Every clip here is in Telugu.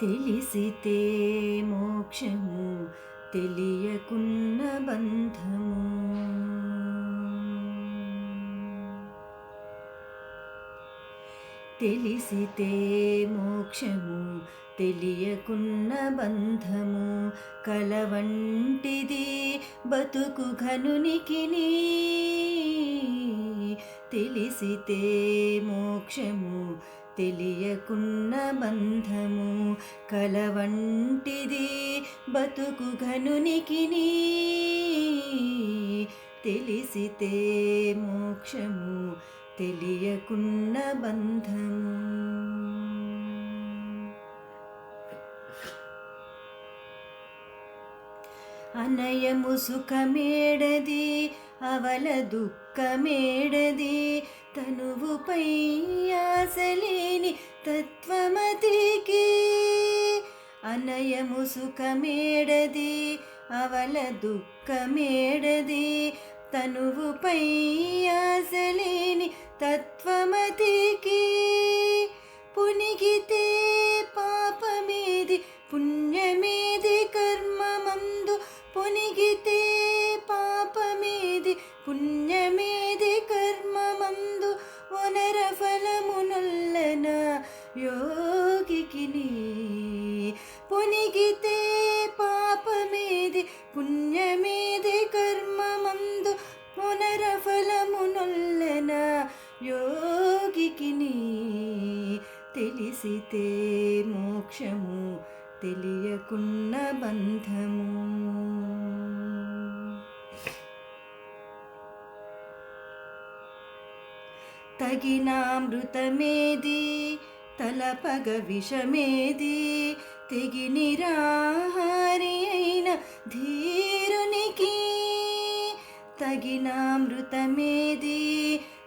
తెలిసితే మోక్షము, తెలియకున్న బంధము. తెలిసితే మోక్షము, తెలియకున్న బంధము. కలవంటిది బతుకు ఘనునికిని. తెలిసితే మోక్షము, తెలియకున్న బంధము. కలవంటిది బతుకు ఘనునికిని. తెలిసితే మోక్షము, తెలియకున్న బంధము. అనయము సుఖమేడది, అవల దుఃఖమేడది. తనువుపై ఆశలేని తత్వమతికి. అనయము సుఖమేడది, అవల దుఃఖమేడది. తనువుపై ఆశలేని తత్వమతికి. పునిగితే పాపమేది, పుణ్యమేది కర్మమందు. పునిగితే పాపమేది, పుణ్యమేది కర్మమందు. వనర ఫలమునొల్లన యోగికిని. పునిగితే పాపమేది, పుణ్యమేది కర్మమందు. వనర ఫలమునొల్లన యోగికిని. తెలిసితే మోక్షము, తెలియకున్న బంధము. తగినామృతమేది, తలపగ విషమేది. తెగి నిరాహారి అయిన ధీరునికి. తగినామృతమేది,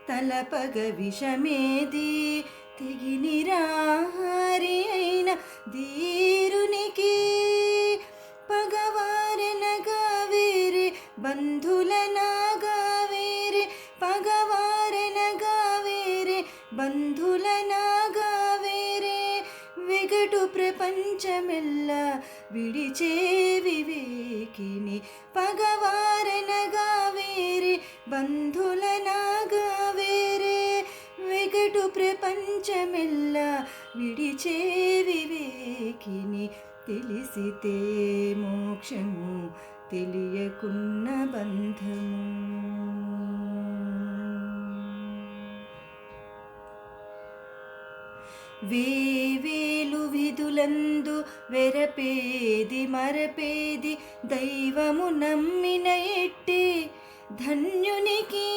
తలపగ విషమేది. తెగి నిరాహారి అయిన ధీరునికి. పగవారెనగా వేరే, బంధులనాగా వేరే. పగవారెనగా వేరే, బంధులనాగా వేరే. వెగటు ప్రపంచమెల్ల విడిచే వివేకిని. పగవారెనగా వేరే, బంధులనాగా వేరే. వెగటు ప్రపంచమెల్ల విడిచే వివేకిని. తెలిసితే మోక్షము, తెలియకున్న బంధము. వేవేలు విధులందు వెరపేది మరపేది. దైవము నమ్మిన ఎట్టి ధన్యునికి.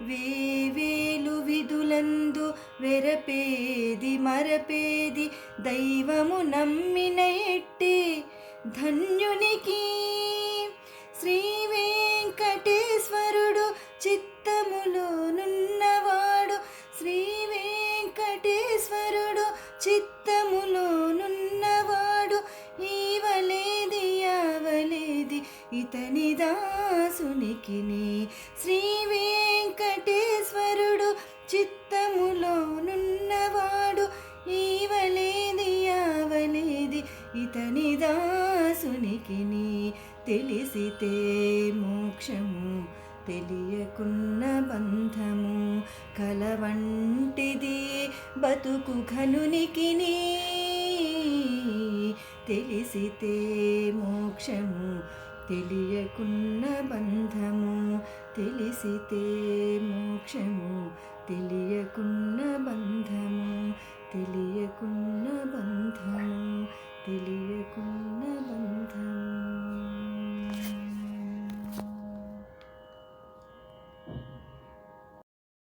వేవేలు విధులందు వెరపేది మరపేది. దైవము నమ్మిన ఎట్టి ధన్యునికి. శ్రీ వెంకటేశ్వరుడు చిత్తములో నున్నవాడు. శ్రీ వెంకటేశ్వరుడు చిత్తములో నున్నవాడు. ఈవలేది యావలేది ఇతని దాసునికిని. శ్రీ వెంకటేశ్వరుడు చిత్తములో నున్నవాడు. ఈవలేది యావలేది ఇతని దాసునికిని. తెలిసితే మోక్షము, తెలియకున్న బంధము. కలవంటిది బతుకు ఘనునికిని. తెలిసితే మోక్షము, తెలియకున్న బంధము. తెలిసితే మోక్షము, తెలియకున్న బంధము. తెలియకున్న బంధము, తెలియకున్న